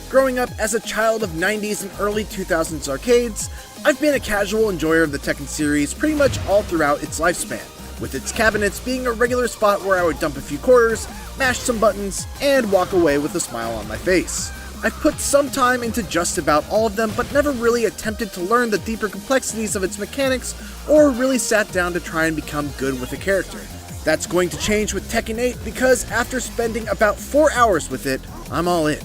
Growing up as a child of 90s and early 2000s arcades, I've been a casual enjoyer of the Tekken series pretty much all throughout its lifespan, with its cabinets being a regular spot where I would dump a few quarters, mash some buttons, and walk away with a smile on my face. I've put some time into just about all of them, but never really attempted to learn the deeper complexities of its mechanics, or really sat down to try and become good with a character. That's going to change with Tekken 8 because after spending about 4 hours with it, I'm all in.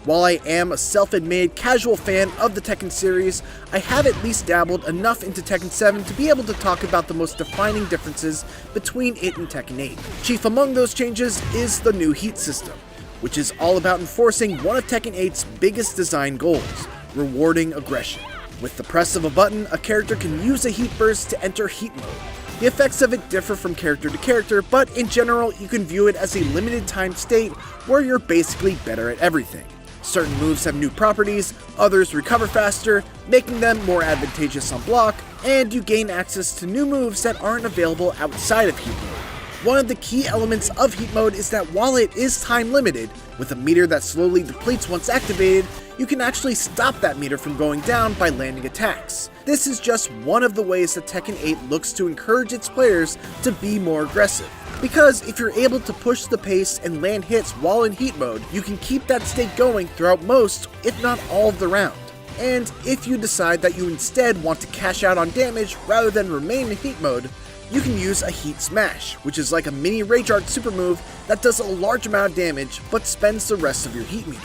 While I am a self-admitted casual fan of the Tekken series, I have at least dabbled enough into Tekken 7 to be able to talk about the most defining differences between it and Tekken 8. Chief among those changes is the new heat system, which is all about enforcing one of Tekken 8's biggest design goals, rewarding aggression. With the press of a button, a character can use a heat burst to enter heat mode. The effects of it differ from character to character, but in general you can view it as a limited time state where you're basically better at everything. Certain moves have new properties, others recover faster, making them more advantageous on block, and you gain access to new moves that aren't available outside of heat mode. One of the key elements of heat mode is that while it is time limited, with a meter that slowly depletes once activated, you can actually stop that meter from going down by landing attacks. This is just one of the ways that Tekken 8 looks to encourage its players to be more aggressive. Because if you're able to push the pace and land hits while in heat mode, you can keep that state going throughout most, if not all of the round. And if you decide that you instead want to cash out on damage rather than remain in heat mode, you can use a Heat Smash, which is like a mini Rage Art super move that does a large amount of damage but spends the rest of your heat meter.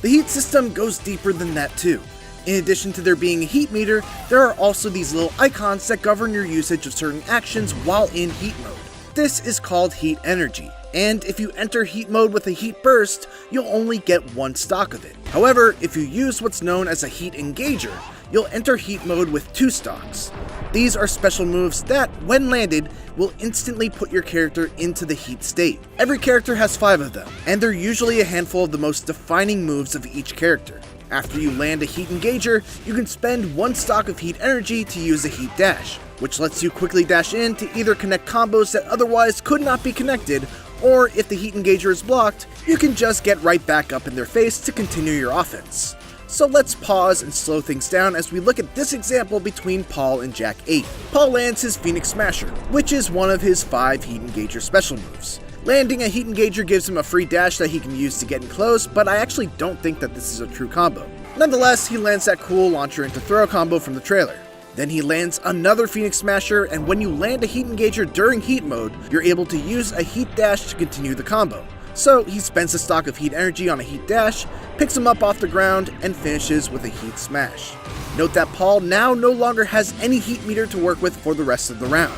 The heat system goes deeper than that too. In addition to there being a heat meter, there are also these little icons that govern your usage of certain actions while in heat mode. This is called heat energy, and if you enter heat mode with a heat burst, you'll only get one stock of it. However, if you use what's known as a heat engager, you'll enter heat mode with 2 stocks. These are special moves that, when landed, will instantly put your character into the heat state. Every character has 5 of them, and they're usually a handful of the most defining moves of each character. After you land a heat engager, you can spend 1 stock of heat energy to use a heat dash, which lets you quickly dash in to either connect combos that otherwise could not be connected, or if the heat engager is blocked, you can just get right back up in their face to continue your offense. So let's pause and slow things down as we look at this example between Paul and Jack 8. Paul lands his Phoenix Smasher, which is one of his 5 heat engager special moves. Landing a heat engager gives him a free dash that he can use to get in close, but I actually don't think that this is a true combo. Nonetheless, he lands that cool launcher into throw combo from the trailer. Then he lands another Phoenix Smasher, and when you land a heat engager during heat mode, you're able to use a heat dash to continue the combo. So he spends a stock of heat energy on a heat dash, picks him up off the ground, and finishes with a heat smash. Note that Paul now no longer has any heat meter to work with for the rest of the round.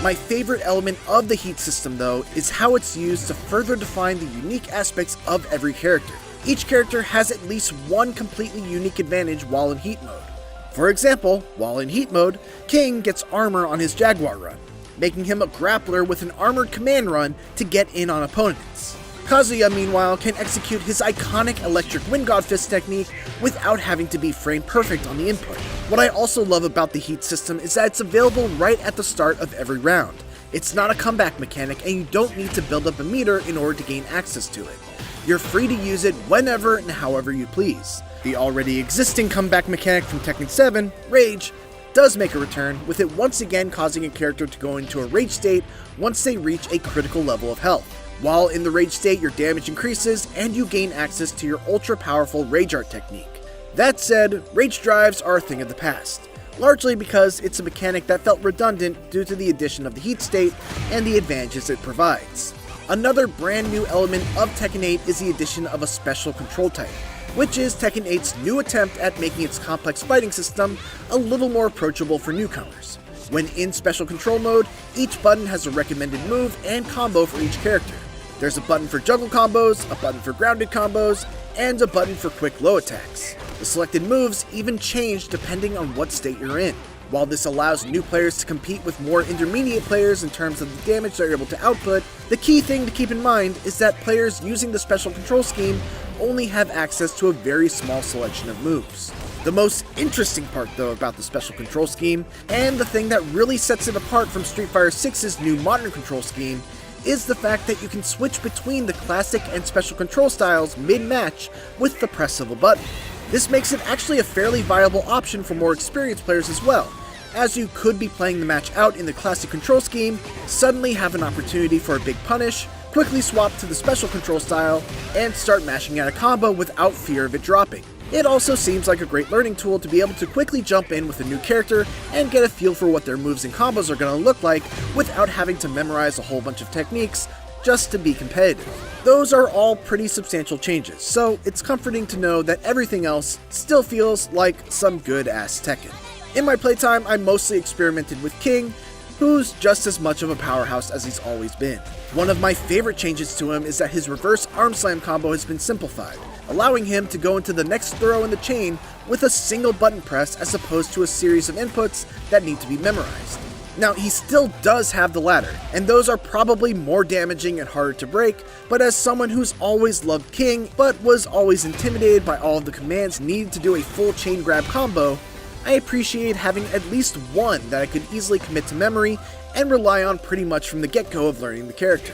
My favorite element of the heat system though is how it's used to further define the unique aspects of every character. Each character has at least one completely unique advantage while in heat mode. For example, while in heat mode, King gets armor on his Jaguar run, making him a grappler with an armored command run to get in on opponents. Kazuya, meanwhile, can execute his iconic electric Wind God Fist technique without having to be frame perfect on the input. What I also love about the heat system is that it's available right at the start of every round. It's not a comeback mechanic and you don't need to build up a meter in order to gain access to it. You're free to use it whenever and however you please. The already existing comeback mechanic from Tekken 7, Rage, does make a return, with it once again causing a character to go into a rage state once they reach a critical level of health. While in the rage state, your damage increases and you gain access to your ultra-powerful Rage Art technique. That said, rage drives are a thing of the past, largely because it's a mechanic that felt redundant due to the addition of the heat state and the advantages it provides. Another brand new element of Tekken 8 is the addition of a special control type, which is Tekken 8's new attempt at making its complex fighting system a little more approachable for newcomers. When in special control mode, each button has a recommended move and combo for each character. There's a button for juggle combos, a button for grounded combos, and a button for quick low attacks. The selected moves even change depending on what state you're in. While this allows new players to compete with more intermediate players in terms of the damage they're able to output, the key thing to keep in mind is that players using the special control scheme only have access to a very small selection of moves. The most interesting part though about the special control scheme, and the thing that really sets it apart from Street Fighter VI's new modern control scheme, is the fact that you can switch between the classic and special control styles mid-match with the press of a button. This makes it actually a fairly viable option for more experienced players as well, as you could be playing the match out in the classic control scheme, suddenly have an opportunity for a big punish, quickly swap to the special control style, and start mashing out a combo without fear of it dropping. It also seems like a great learning tool to be able to quickly jump in with a new character and get a feel for what their moves and combos are going to look like without having to memorize a whole bunch of techniques just to be competitive. Those are all pretty substantial changes, so it's comforting to know that everything else still feels like some good-ass Tekken. In my playtime, I mostly experimented with King, who's just as much of a powerhouse as he's always been. One of my favorite changes to him is that his reverse arm slam combo has been simplified, allowing him to go into the next throw in the chain with a single button press as opposed to a series of inputs that need to be memorized. Now, he still does have the ladder, and those are probably more damaging and harder to break, but as someone who's always loved King, but was always intimidated by all of the commands needed to do a full chain grab combo, I appreciate having at least one that I could easily commit to memory and rely on pretty much from the get-go of learning the character.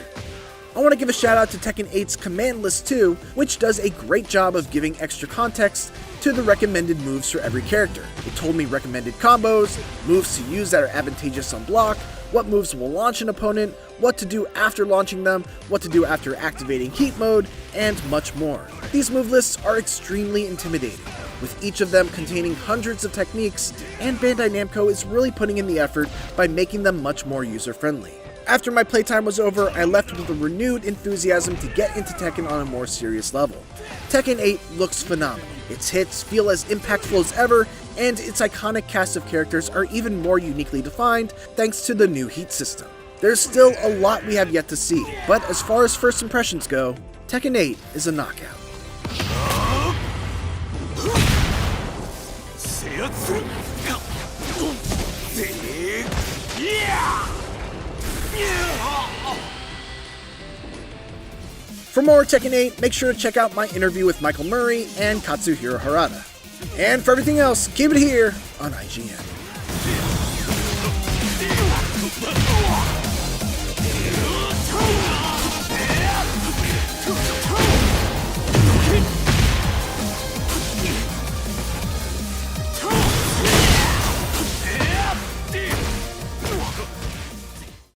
I want to give a shout out to Tekken 8's command list too, which does a great job of giving extra context to the recommended moves for every character. It told me recommended combos, moves to use that are advantageous on block, what moves will launch an opponent, what to do after launching them, what to do after activating heat mode, and much more. These move lists are extremely intimidating, with each of them containing hundreds of techniques, and Bandai Namco is really putting in the effort by making them much more user-friendly. After my playtime was over, I left with a renewed enthusiasm to get into Tekken on a more serious level. Tekken 8 looks phenomenal. Its hits feel as impactful as ever, and its iconic cast of characters are even more uniquely defined thanks to the new heat system. There's still a lot we have yet to see, but as far as first impressions go, Tekken 8 is a knockout. For more Tekken 8, make sure to check out my interview with Michael Murray and Katsuhiro Harada. And for everything else, keep it here on IGN.